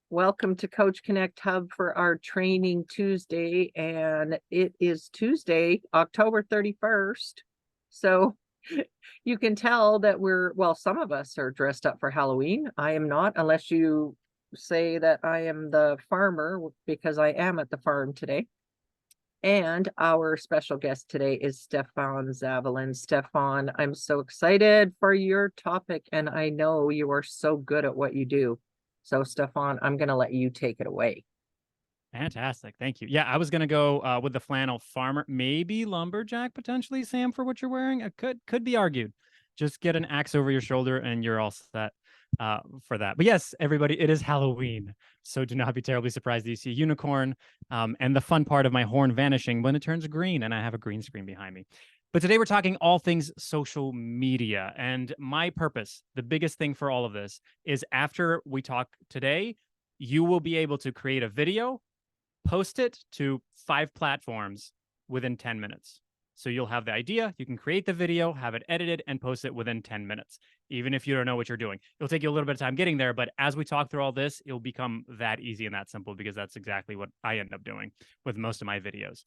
Welcome to Coach Connect Hub for our Training Tuesday, and it is Tuesday, October 31st. So you can tell that some of us are dressed up for Halloween. I am not, unless you say that I am the farmer, because I am at the farm today. And our special guest today is Stefan Zavalin. Stefan, I'm so excited for your topic, and I know you are so good at what you do. So, Stefan, I'm going to let you take it away. Fantastic. Thank you. Yeah, I was gonna go with the flannel farmer, maybe lumberjack potentially, Sam, for what you're wearing. It could be argued. Just get an axe over your shoulder and you're all set for that. But yes, everybody, it is Halloween, so do not be terribly surprised that you see a unicorn and the fun part of my horn vanishing when it turns green and I have a green screen behind me. But today we're talking all things social media, and my purpose, the biggest thing for all of this, is after we talk today, you will be able to create a video, post it to 5 platforms within 10 minutes. So you'll have the idea, you can create the video, have it edited, and post it within 10 minutes, even if you don't know what you're doing. It'll take you a little bit of time getting there, but as we talk through all this, it'll become that easy and that simple, because that's exactly what I end up doing with most of my videos.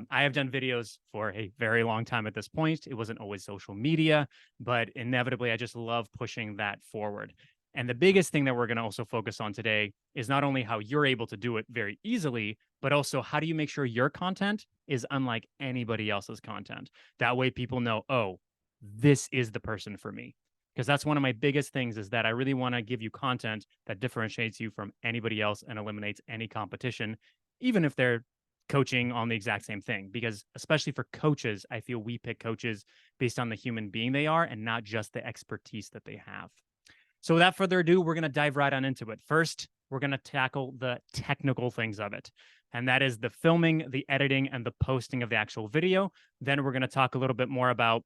I have done videos for a very long time at this point. It wasn't always social media, but inevitably, I just love pushing that forward. And the biggest thing that we're going to also focus on today is not only how you're able to do it very easily, but also how do you make sure your content is unlike anybody else's content? That way people know, oh, this is the person for me. Because that's one of my biggest things, is that I really want to give you content that differentiates you from anybody else and eliminates any competition, even if they're coaching on the exact same thing. Because especially for coaches, I feel we pick coaches based on the human being they are and not just the expertise that they have. So without further ado, we're going to dive right on into it. First, we're going to tackle the technical things of it. And that is the filming, the editing, and the posting of the actual video. Then we're going to talk a little bit more about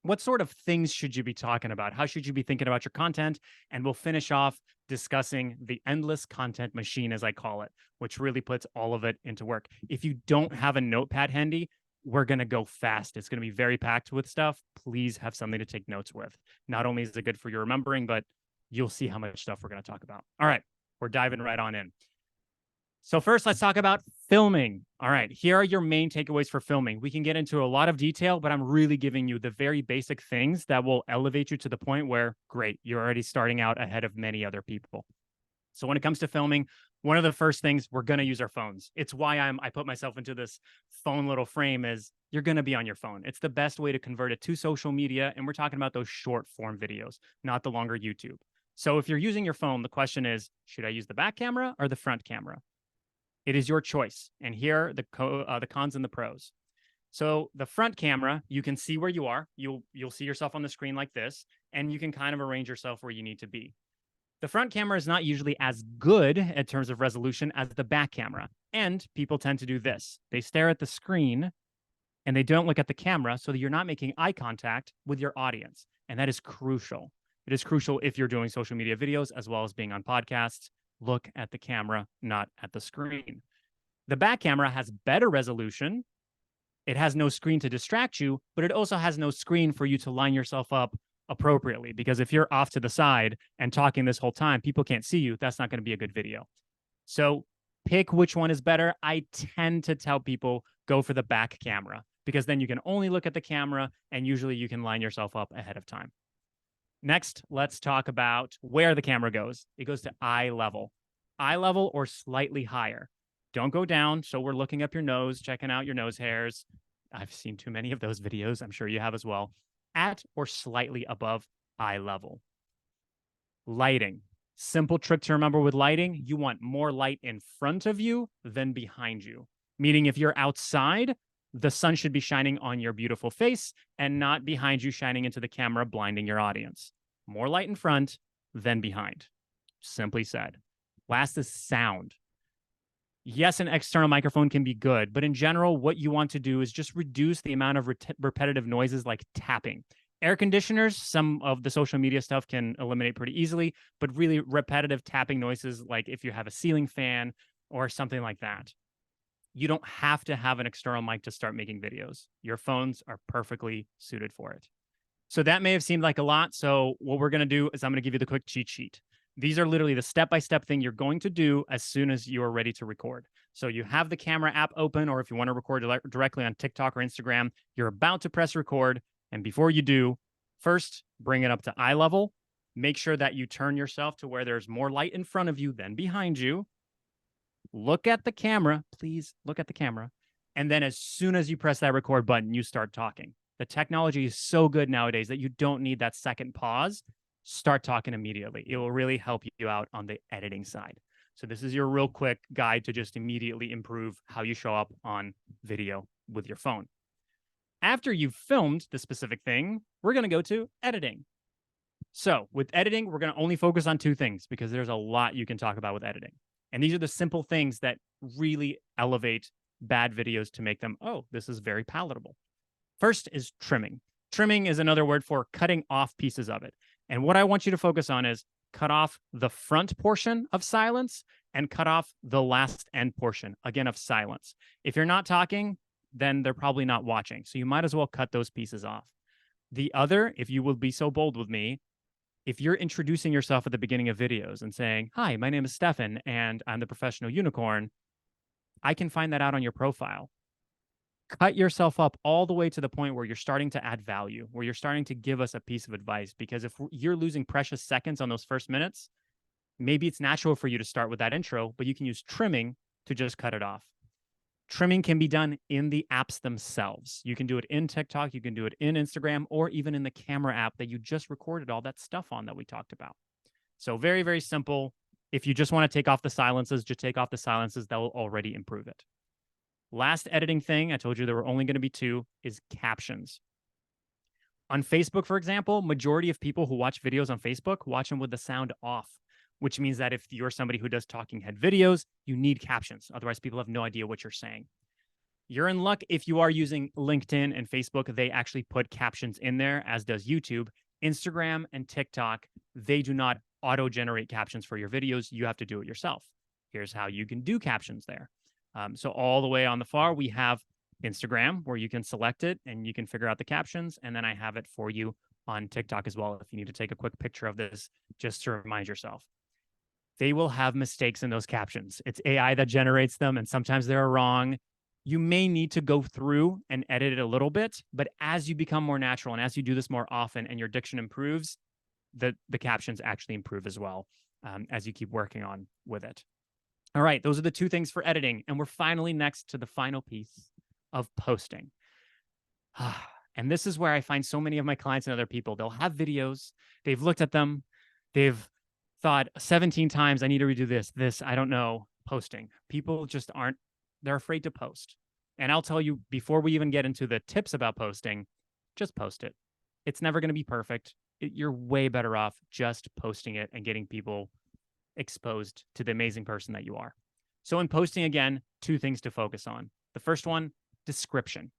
what sort of things should you be talking about? How should you be thinking about your content? And we'll finish off discussing the endless content machine, as I call it, which really puts all of it into work. If you don't have a notepad handy, we're going to go fast. It's going to be very packed with stuff. Please have something to take notes with. Not only is it good for your remembering, but you'll see how much stuff we're going to talk about. All right, we're diving right on in. So first, let's talk about filming. All right, here are your main takeaways for filming. We can get into a lot of detail, but I'm really giving you the very basic things that will elevate you to the point where, great, you're already starting out ahead of many other people. So when it comes to filming, one of the first things, we're going to use our phones. It's why I put myself into this phone little frame, is you're going to be on your phone. It's the best way to convert it to social media. And we're talking about those short form videos, not the longer YouTube. So if you're using your phone, the question is, should I use the back camera or the front camera? It is your choice. And here are the cons and the pros. So the front camera, you can see where you are. You'll see yourself on the screen like this, and you can kind of arrange yourself where you need to be. The front camera is not usually as good in terms of resolution as the back camera. And people tend to do this. They stare at the screen and they don't look at the camera, so that you're not making eye contact with your audience. And that is crucial. It is crucial if you're doing social media videos as well as being on podcasts. Look at the camera, not at the screen. The back camera has better resolution. It has no screen to distract you, but it also has no screen for you to line yourself up appropriately. Because if you're off to the side and talking this whole time, people can't see you. That's not going to be a good video. So pick which one is better. I tend to tell people go for the back camera, because then you can only look at the camera and usually you can line yourself up ahead of time. Next, let's talk about where the camera goes. It goes to eye level or slightly higher. Don't go down. So we're looking up your nose, checking out your nose hairs. I've seen too many of those videos. I'm sure you have as well. At or slightly above eye level. Lighting. Simple trick to remember with lighting, you want more light in front of you than behind you. Meaning if you're outside, the sun should be shining on your beautiful face and not behind you, shining into the camera, blinding your audience. More light in front than behind. Simply said. Last is sound. Yes, an external microphone can be good, but in general, what you want to do is just reduce the amount of repetitive noises like tapping. Air conditioners, some of the social media stuff can eliminate pretty easily, but really repetitive tapping noises, like if you have a ceiling fan or something like that. You don't have to have an external mic to start making videos. Your phones are perfectly suited for it. So that may have seemed like a lot. So what we're going to do is I'm going to give you the quick cheat sheet. These are literally the step-by-step thing you're going to do as soon as you are ready to record. So you have the camera app open, or if you want to record directly on TikTok or Instagram, you're about to press record. And before you do, first bring it up to eye level. Make sure that you turn yourself to where there's more light in front of you than behind you. Look at the camera. Please look at the camera. And then as soon as you press that record button, you start talking. The technology is so good nowadays that you don't need that second pause. Start talking immediately. It will really help you out on the editing side. So this is your real quick guide to just immediately improve how you show up on video with your phone. After you've filmed the specific thing, we're going to go to editing. So with editing, we're going to only focus on two things because there's a lot you can talk about with editing. And these are the simple things that really elevate bad videos to make them, oh, this is very palatable. First is trimming. Trimming is another word for cutting off pieces of it. And what I want you to focus on is cut off the front portion of silence and cut off the last end portion, again, of silence. If you're not talking, then they're probably not watching. So you might as well cut those pieces off. The other, if you will be so bold with me, if you're introducing yourself at the beginning of videos and saying, hi, my name is Stefan and I'm the professional unicorn, I can find that out on your profile. Cut yourself up all the way to the point where you're starting to add value, where you're starting to give us a piece of advice. Because if you're losing precious seconds on those first minutes, maybe it's natural for you to start with that intro, but you can use trimming to just cut it off. Trimming can be done in the apps themselves. You can do it in TikTok, you can do it in Instagram, or even in the camera app that you just recorded all that stuff on that we talked about. So very, very simple. If you just want to take off the silences, just take off the silences. That will already improve it. Last editing thing, I told you there were only going to be two, is captions. On Facebook, for example, majority of people who watch videos on Facebook watch them with the sound off, which means that if you're somebody who does talking head videos, you need captions. Otherwise, people have no idea what you're saying. You're in luck if you are using LinkedIn and Facebook. They actually put captions in there, as does YouTube. Instagram and TikTok, they do not auto-generate captions for your videos. You have to do it yourself. Here's how you can do captions there. So all the way on the far, we have Instagram, where you can select it and you can figure out the captions. And then I have it for you on TikTok as well, if you need to take a quick picture of this just to remind yourself. They will have mistakes in those captions. It's AI that generates them, and sometimes they're wrong. You may need to go through and edit it a little bit, but as you become more natural and as you do this more often and your diction improves, the captions actually improve as well, as you keep working on with it. All right, those are the two things for editing. And we're finally next to the final piece of posting. And this is where I find so many of my clients and other people, they'll have videos, they've looked at them, they've thought 17 times, I need to redo this, I don't know, posting. People just aren't, they're afraid to post. And I'll tell you, before we even get into the tips about posting, just post it. It's never going to be perfect. You're way better off just posting it and getting people exposed to the amazing person that you are. So in posting, again, two things to focus on. The first one, description.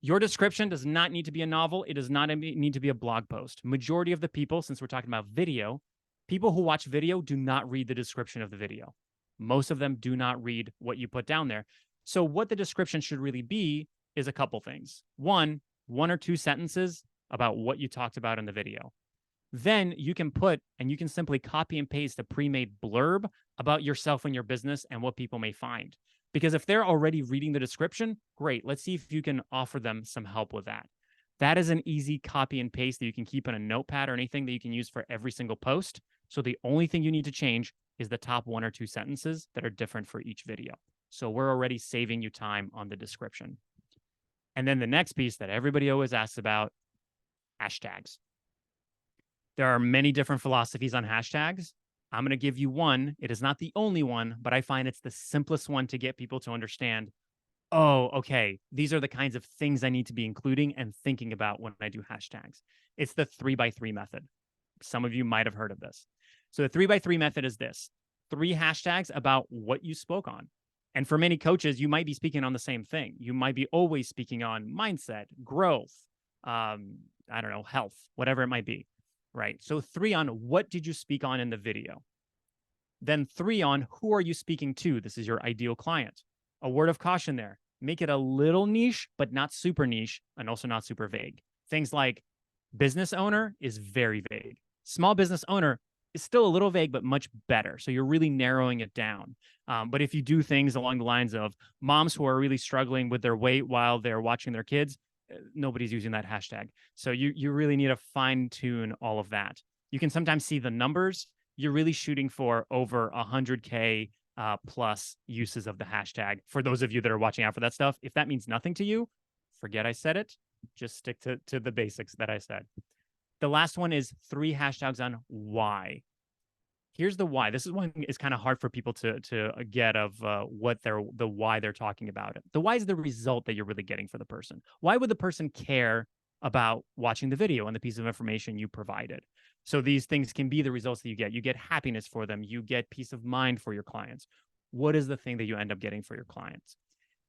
Your description does not need to be a novel. It does not need to be a blog post. Majority of the people, since we're talking about video, people who watch video do not read the description of the video. Most of them do not read what you put down there. So what the description should really be is a couple things. One or two sentences about what you talked about in the video. Then you can put, and you can simply copy and paste a pre-made blurb about yourself and your business and what people may find. Because if they're already reading the description, great. Let's see if you can offer them some help with that. That is an easy copy and paste that you can keep in a notepad or anything that you can use for every single post. So the only thing you need to change is the top one or two sentences that are different for each video. So we're already saving you time on the description. And then the next piece that everybody always asks about, hashtags. There are many different philosophies on hashtags. I'm going to give you one. It is not the only one, but I find it's the simplest one to get people to understand, oh, okay, these are the kinds of things I need to be including and thinking about when I do hashtags. It's the 3x3 method. Some of you might have heard of this. So the 3x3 method is this: 3 hashtags about what you spoke on. And for many coaches, you might be speaking on the same thing. You might be always speaking on mindset, growth, I don't know, health, whatever it might be. Right. So 3 on what did you speak on in the video? Then 3 on who are you speaking to? This is your ideal client. A word of caution there. Make it a little niche, but not super niche and also not super vague. Things like business owner is very vague. Small business owner, is still a little vague, but much better. So you're really narrowing it down. But if you do things along the lines of moms who are really struggling with their weight while they're watching their kids, nobody's using that hashtag. So you really need to fine tune all of that. You can sometimes see the numbers. You're really shooting for over 100K plus uses of the hashtag. For those of you that are watching out for that stuff, if that means nothing to you, forget I said it. Just stick to the basics that I said. The last one is 3 hashtags on why. Here's the why. This is one is kind of hard for people to get of the why they're talking about it. The why is the result that you're really getting for the person. Why would the person care about watching the video and the piece of information you provided? So these things can be the results that you get. You get happiness for them. You get peace of mind for your clients. What is the thing that you end up getting for your clients?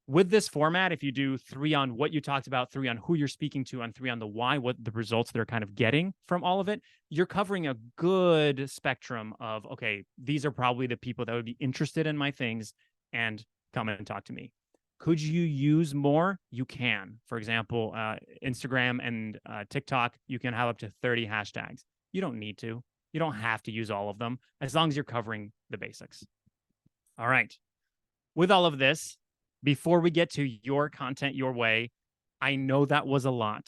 With this format, if you do 3 on what you talked about, 3 on who you're speaking to, and 3 on the why, what the results they're kind of getting from all of it, you're covering a good spectrum of, okay, these are probably the people that would be interested in my things and come in and talk to me. Could you use more? You can. For example, Instagram and TikTok, you can have up to 30 hashtags. You don't need to. You don't have to use all of them as long as you're covering the basics. All right. With all of this, before we get to your content your way, I know that was a lot.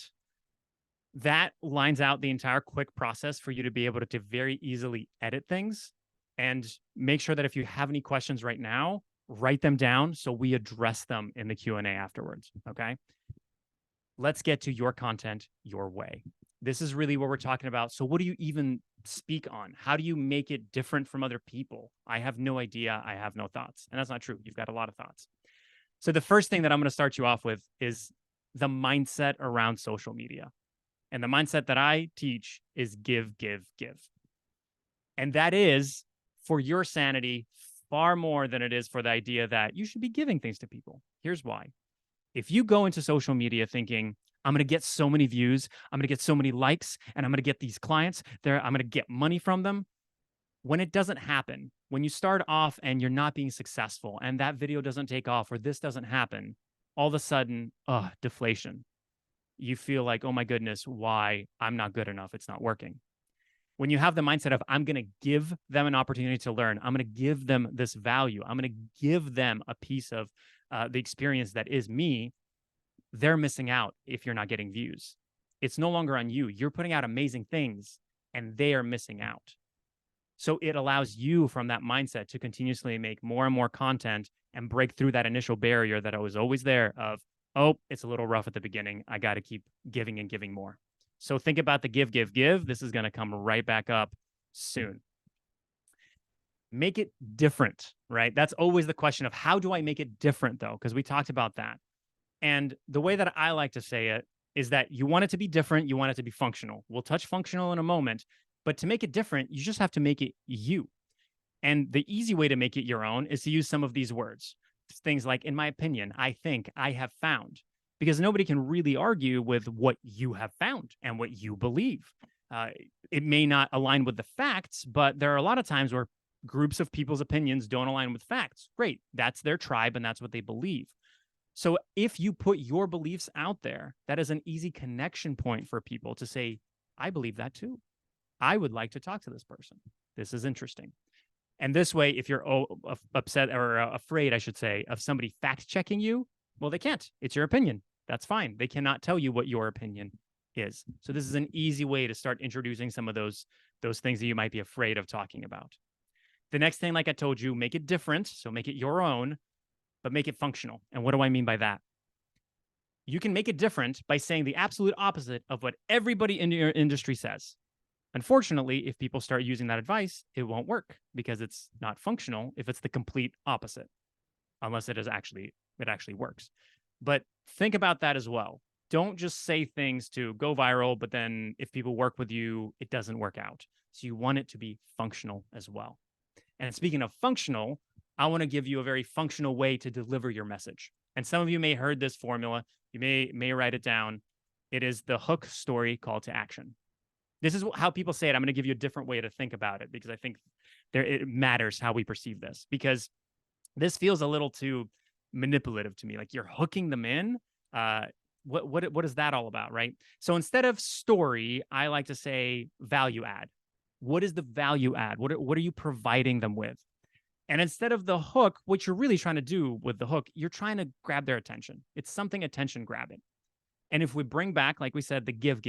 That lines out the entire quick process for you to be able to very easily edit things, and make sure that if you have any questions right now, write them down so we address them in the Q&A afterwards, okay? Let's get to your content your way. This is really what we're talking about. So what do you even speak on? How do you make it different from other people? I have no idea. I have no thoughts. And that's not true. You've got a lot of thoughts. So the first thing that I'm going to start you off with is the mindset around social media. And the mindset that I teach is give, give, give. And that is for your sanity far more than it is for the idea that you should be giving things to people. Here's why. If you go into social media thinking, I'm going to get so many views, I'm going to get so many likes, and I'm going to get these clients, I'm going to get money from them, when it doesn't happen, when you start off and you're not being successful and that video doesn't take off or this doesn't happen, all of a sudden, deflation. You feel like, oh my goodness, why? I'm not good enough. It's not working. When you have the mindset of, I'm going to give them an opportunity to learn, I'm going to give them this value, I'm going to give them a piece of the experience that is me, they're missing out if you're not getting views. It's no longer on you. You're putting out amazing things and they are missing out. So it allows you from that mindset to continuously make more and more content and break through that initial barrier that was always there of, oh, it's a little rough at the beginning. I got to keep giving and giving more. So think about the give, give, give. This is going to come right back up soon. Make it different, right? That's always the question of how do I make it different though? Because we talked about that. And the way that I like to say it is that you want it to be different. You want it to be functional. We'll touch functional in a moment. But to make it different, you just have to make it you. And the easy way to make it your own is to use some of these words. Things like, in my opinion, I think, I have found. Because nobody can really argue with what you have found and what you believe. It may not align with the facts, but there are a lot of times where groups of people's opinions don't align with facts. Great. That's their tribe and that's what they believe. So if you put your beliefs out there, that is an easy connection point for people to say, I believe that too. I would like to talk to this person. This is interesting. And this way, if you're upset or afraid, I should say, of somebody fact checking you, well, they can't. It's your opinion. That's fine. They cannot tell you what your opinion is. So this is an easy way to start introducing some of those things that you might be afraid of talking about. The next thing, like I told you, make it different. So make it your own, but make it functional. And what do I mean by that? You can make it different by saying the absolute opposite of what everybody in your industry says. Unfortunately, if people start using that advice, it won't work because it's not functional if it's the complete opposite, unless it actually works. But think about that as well. Don't just say things to go viral, but then if people work with you, it doesn't work out. So you want it to be functional as well. And speaking of functional, I want to give you a very functional way to deliver your message. And some of you may have heard this formula. You may write it down. It is the hook, story, call to action. This is how people say it. I'm going to give you a different way to think about it because I think it matters how we perceive this, because this feels a little too manipulative to me. Like you're hooking them in. What is that all about, right? So instead of story, I like to say value add. What is the value add? What are you providing them with? And instead of the hook, what you're really trying to do with the hook, you're trying to grab their attention. It's something attention grabbing. And if we bring back, like we said, the give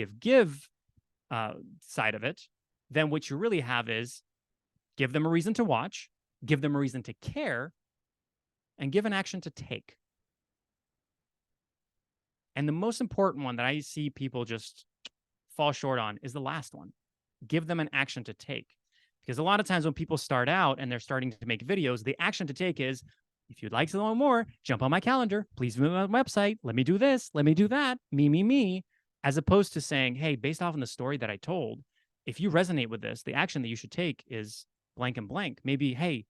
side of it, then what you really have is give them a reason to watch, give them a reason to care, and give an action to take. And the most important one that I see people just fall short on is the last one. Give them an action to take. Because a lot of times when people start out and they're starting to make videos, the action to take is, if you'd like to know more, jump on my calendar. Please visit my website. Let me do this. Let me do that. Me. As opposed to saying, hey, based off on the story that I told, if you resonate with this, the action that you should take is blank and blank. Maybe, hey,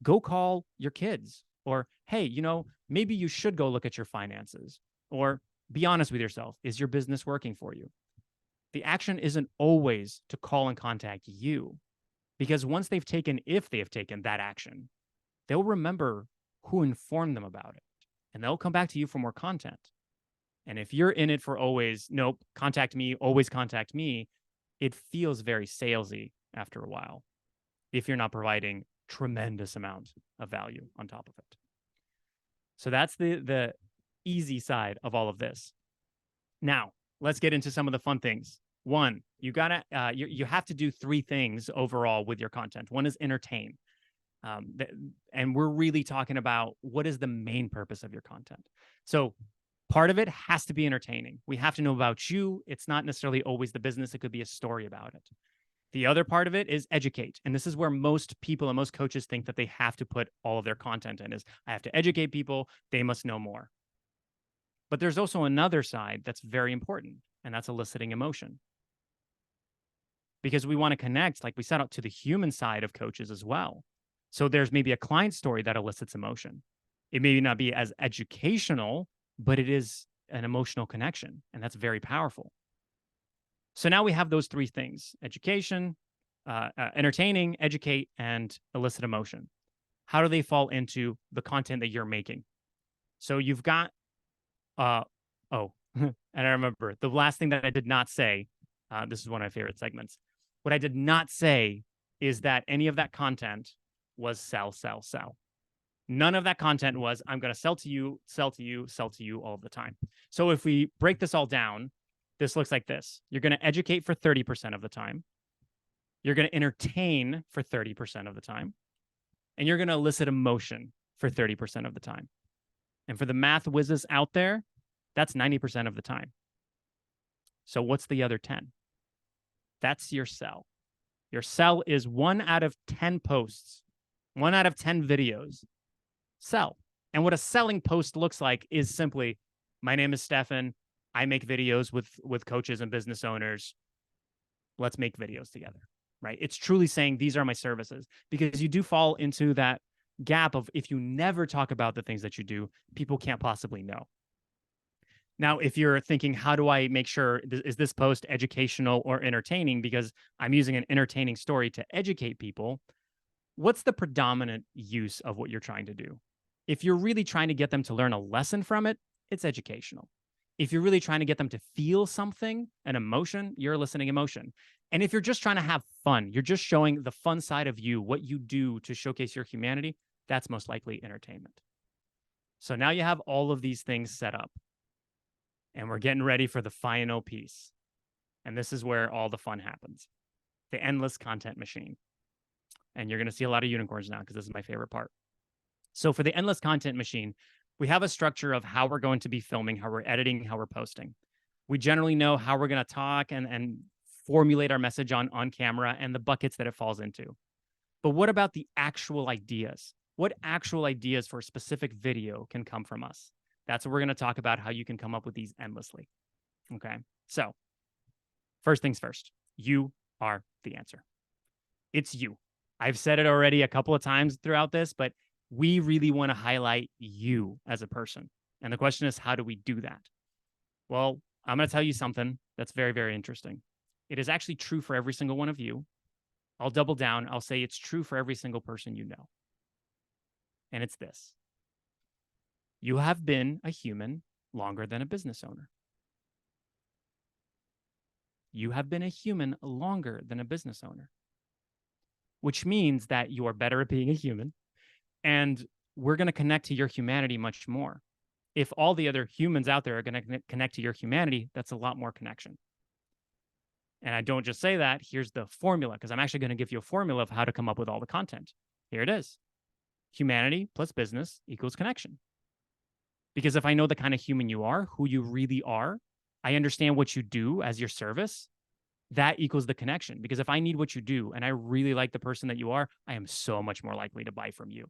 go call your kids. Or, hey, maybe you should go look at your finances. Or be honest with yourself. Is your business working for you? The action isn't always to call and contact you. Because once if they have taken that action, they'll remember who informed them about it. And they'll come back to you for more content. And if you're in it for always, nope, contact me, always contact me, it feels very salesy after a while if you're not providing tremendous amount of value on top of it. So that's the easy side of all of this. Now, let's get into some of the fun things. One, you have to do three things overall with your content. One is entertain. And we're really talking about what is the main purpose of your content. So part of it has to be entertaining. We have to know about you. It's not necessarily always the business. It could be a story about it. The other part of it is educate. And this is where most people and most coaches think that they have to put all of their content in is, I have to educate people. They must know more. But there's also another side that's very important, and that's eliciting emotion. Because we want to connect, like we said, out to the human side of coaches as well. So there's maybe a client story that elicits emotion. It may not be as educational, but it is an emotional connection, and that's very powerful. So now we have those three things: education, entertaining, educate, and elicit emotion. How do they fall into the content that you're making? So you've got, and I remember the last thing that I did not say, this is one of my favorite segments. What I did not say is that any of that content was sell. None of that content was, I'm going to sell to you all the time. So if we break this all down, this looks like this. You're going to educate for 30% of the time. You're going to entertain for 30% of the time. And you're going to elicit emotion for 30% of the time. And for the math whizzes out there, that's 90% of the time. So what's the other 10? That's your sell. Your sell is 1 out of 10 posts, 1 out of 10 videos. Sell. And what a selling post looks like is simply, my name is Stefan. I make videos with coaches and business owners. Let's make videos together, right? It's truly saying these are my services, because you do fall into that gap of, if you never talk about the things that you do, people can't possibly know. Now, if you're thinking, how do I make sure, is this post educational or entertaining? Because I'm using an entertaining story to educate people. What's the predominant use of what you're trying to do? If you're really trying to get them to learn a lesson from it, it's educational. If you're really trying to get them to feel something, an emotion, you're eliciting emotion. And if you're just trying to have fun, you're just showing the fun side of you, what you do to showcase your humanity, that's most likely entertainment. So now you have all of these things set up. And we're getting ready for the final piece. And this is where all the fun happens. The endless content machine. And you're going to see a lot of unicorns now, because this is my favorite part. So for the endless content machine, we have a structure of how we're going to be filming, how we're editing, how we're posting. We generally know how we're going to talk and formulate our message on camera and the buckets that it falls into. But what about the actual ideas? What actual ideas for a specific video can come from us? That's what we're going to talk about, how you can come up with these endlessly. Okay. So first things first, you are the answer. It's you. I've said it already a couple of times throughout this, but we really want to highlight you as a person. And the question is, how do we do that? Well, I'm going to tell you something that's very, very interesting. It is actually true for every single one of you. I'll double down. I'll say it's true for every single person you know. And it's this. You have been a human longer than a business owner. You have been a human longer than a business owner. which means that you are better at being a human, and we're going to connect to your humanity much more. If all the other humans out there are going to connect to your humanity, that's a lot more connection. And I don't just say that. Here's the formula, because I'm actually going to give you a formula of how to come up with all the content. Here it is. Humanity plus business equals connection. Because if I know the kind of human you are, who you really are, I understand what you do as your service, that equals the connection. Because if I need what you do and I really like the person that you are, I am so much more likely to buy from you.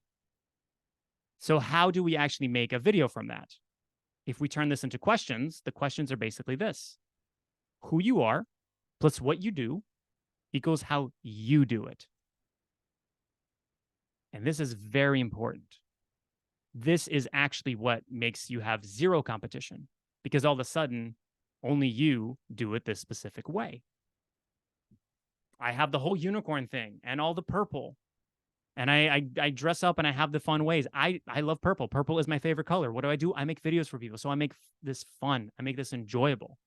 So how do we actually make a video from that? If we turn this into questions, the questions are basically this: who you are plus what you do equals how you do it. And this is very important. This is actually what makes you have zero competition, because all of a sudden, only you do it this specific way. I have the whole unicorn thing and all the purple. And I dress up and I have the fun ways. I love purple. Purple is my favorite color. What do? I make videos for people. So I make this fun. I make this enjoyable.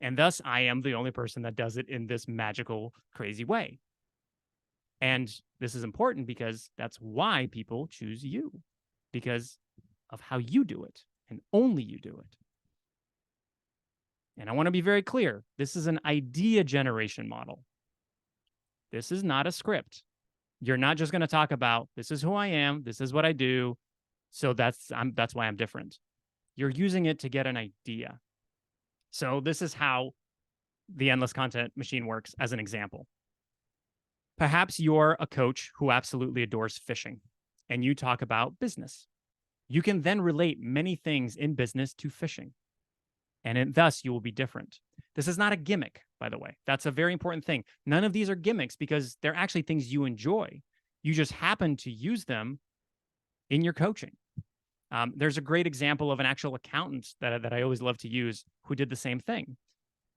And thus, I am the only person that does it in this magical, crazy way. And this is important because that's why people choose you, because of how you do it, and only you do it. And I want to be very clear. This is an idea generation model. This is not a script. You're not just going to talk about, this is who I am, this is what I do, so that's why I'm different. You're using it to get an idea. So this is how the endless content machine works as an example. Perhaps you're a coach who absolutely adores fishing, and you talk about business. You can then relate many things in business to fishing, and thus you will be different. This is not a gimmick, by the way. That's a very important thing. None of these are gimmicks because they're actually things you enjoy. You just happen to use them in your coaching. There's a great example of an actual accountant that I always love to use who did the same thing.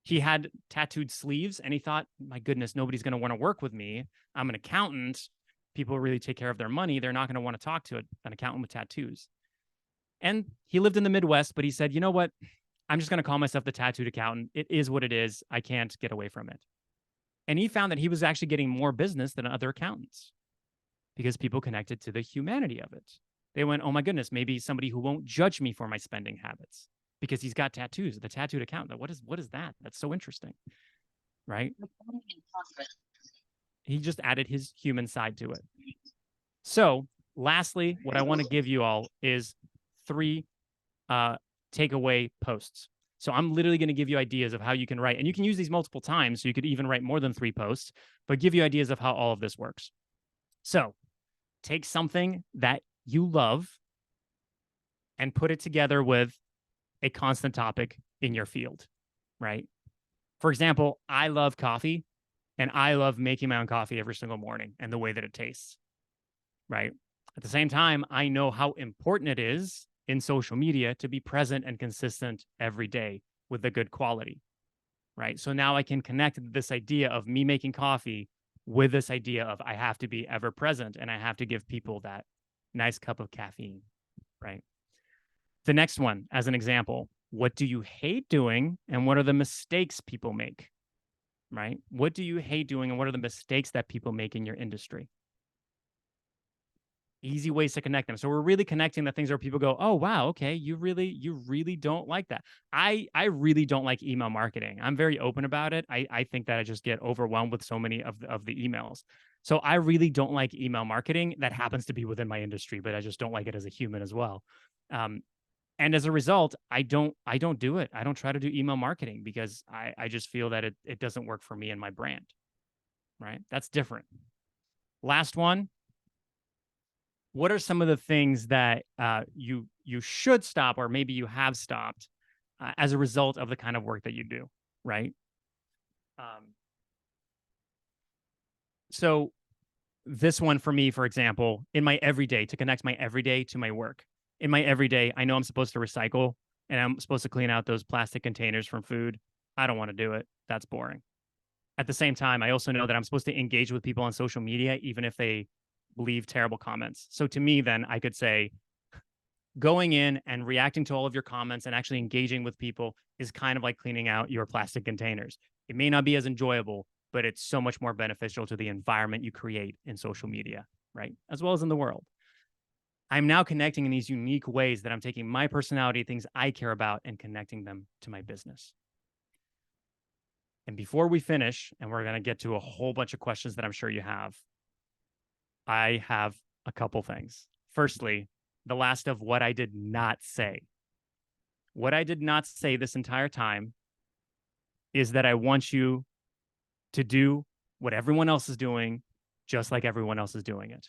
He had tattooed sleeves and he thought, my goodness, nobody's going to want to work with me. I'm an accountant. People really take care of their money. They're not going to want to talk to an accountant with tattoos. And he lived in the Midwest, but he said, you know what? I'm just going to call myself the tattooed accountant. It is what it is. I can't get away from it. And he found that he was actually getting more business than other accountants because people connected to the humanity of it. They went, oh my goodness, maybe somebody who won't judge me for my spending habits because he's got tattoos, the tattooed accountant. What is that? That's so interesting, right? He just added his human side to it. So lastly, what I want to give you all is 3 takeaway posts. So I'm literally going to give you ideas of how you can write, and you can use these multiple times. So you could even write more than 3 posts, but give you ideas of how all of this works. So take something that you love and put it together with a constant topic in your field, right? For example, I love coffee and I love making my own coffee every single morning and the way that it tastes, right? At the same time, I know how important it is in social media to be present and consistent every day with the good quality, right? So now I can connect this idea of me making coffee with this idea of I have to be ever present and I have to give people that nice cup of caffeine, right? The next one, as an example, what do you hate doing and what are the mistakes people make, right? What do you hate doing and what are the mistakes that people make in your industry? Easy ways to connect them. So we're really connecting the things where people go, oh, wow, okay, you really don't like that. I really don't like email marketing. I'm very open about it. I think that I just get overwhelmed with so many of the emails. So I really don't like email marketing. That happens to be within my industry, but I just don't like it as a human as well. And as a result, I don't do it. I don't try to do email marketing because I just feel that it doesn't work for me and my brand, right? That's different. Last one. What are some of the things that you should stop, or maybe you have stopped as a result of the kind of work that you do, right? So this one for me, for example, in my everyday, to connect my everyday to my work. In my everyday, I know I'm supposed to recycle and I'm supposed to clean out those plastic containers from food. I don't want to do it. That's boring. At the same time, I also know that I'm supposed to engage with people on social media, even if they leave terrible comments. So to me, then I could say going in and reacting to all of your comments and actually engaging with people is kind of like cleaning out your plastic containers. It may not be as enjoyable, but it's so much more beneficial to the environment you create in social media, right? As well as in the world. I'm now connecting in these unique ways that I'm taking my personality, things I care about, and connecting them to my business. And before we finish, and we're going to get to a whole bunch of questions that I'm sure you have, I have a couple things. Firstly, the last of what I did not say. What I did not say this entire time is that I want you to do what everyone else is doing, just like everyone else is doing it.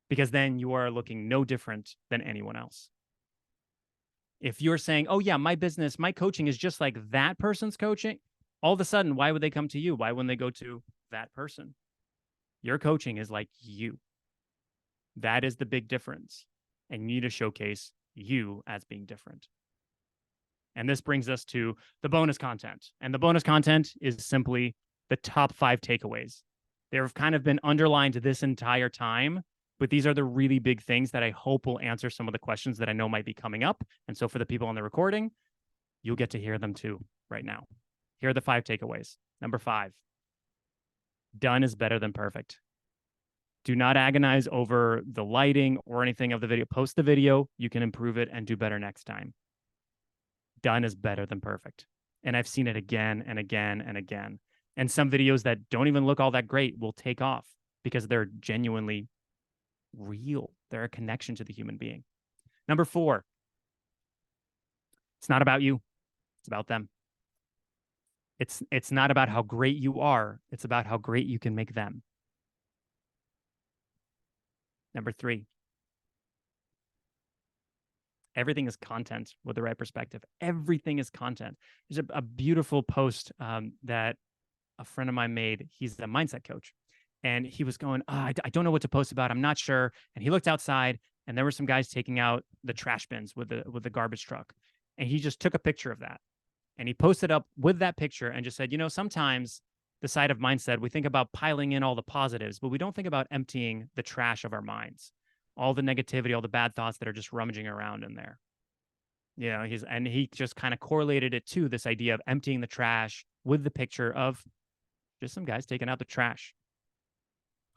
Because then you are looking no different than anyone else. If you're saying, oh, yeah, my business, my coaching is just like that person's coaching, all of a sudden, why would they come to you? Why wouldn't they go to that person? Your coaching is like you. That is the big difference. And you need to showcase you as being different. And this brings us to the bonus content. And the bonus content is simply the top 5 takeaways. They've kind of been underlined this entire time, but these are the really big things that I hope will answer some of the questions that I know might be coming up. And so for the people on the recording, you'll get to hear them too right now. Here are the 5 takeaways. Number 5, done is better than perfect. Do not agonize over the lighting or anything of the video. Post the video. You can improve it and do better next time. Done is better than perfect. And I've seen it again and again and again. And some videos that don't even look all that great will take off because they're genuinely real. They're a connection to the human being. Number 4, it's not about you. It's about them. It's not about how great you are. It's about how great you can make them. Number 3, everything is content with the right perspective. Everything is content. There's a beautiful post that a friend of mine made. He's a mindset coach. And he was going, I don't know what to post about. I'm not sure. And he looked outside and there were some guys taking out the trash bins with the garbage truck. And he just took a picture of that. And he posted up with that picture and just said, sometimes the side of mindset, we think about piling in all the positives, but we don't think about emptying the trash of our minds, all the negativity, all the bad thoughts that are just rummaging around in there. He just kind of correlated it to this idea of emptying the trash with the picture of just some guys taking out the trash.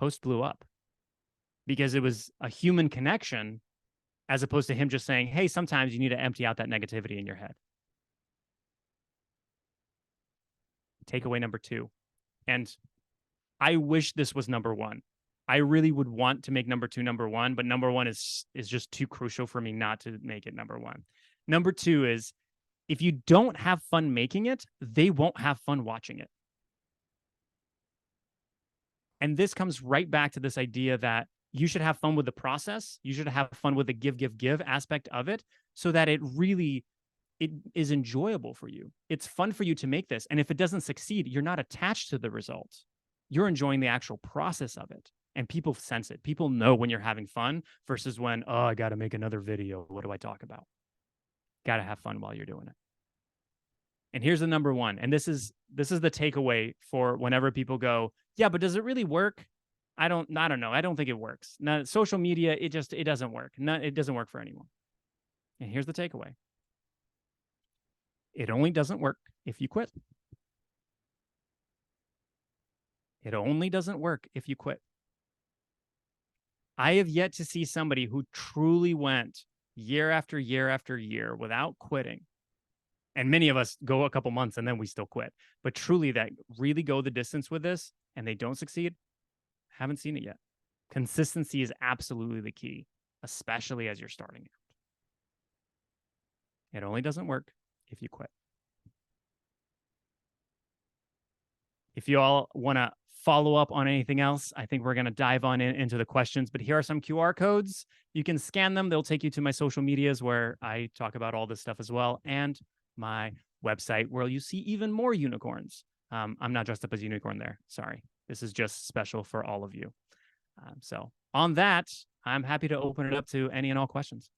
Post blew up because it was a human connection as opposed to him just saying, hey, sometimes you need to empty out that negativity in your head. Takeaway number 2. And I wish this was number 1. I really would want to make number 2 number 1, but number 1 is just too crucial for me not to make it number 1. Number 2 is if you don't have fun making it, they won't have fun watching it. And this comes right back to this idea that you should have fun with the process. You should have fun with the give aspect of it so that it is enjoyable for you. It's fun for you to make this. And if it doesn't succeed, you're not attached to the results. You're enjoying the actual process of it. And people sense it. People know when you're having fun versus when, I got to make another video. What do I talk about? Got to have fun while you're doing it. And here's the number 1. And this is the takeaway for whenever people go, yeah, but does it really work? I don't know. I don't think it works. Now, social media, it doesn't work. It doesn't work for anyone. And here's the takeaway. It only doesn't work if you quit. It only doesn't work if you quit. I have yet to see somebody who truly went year after year after year without quitting. And many of us go a couple months and then we still quit. But truly that really go the distance with this and they don't succeed, haven't seen it yet. Consistency is absolutely the key, especially as you're starting out. It only doesn't work if you quit. If you all want to follow up on anything else, I think we're going to dive on into the questions. But here are some QR codes. You can scan them. They'll take you to my social medias where I talk about all this stuff as well, and my website where you see even more unicorns. I'm not dressed up as a unicorn there. Sorry. This is just special for all of you. So on that, I'm happy to open it up to any and all questions.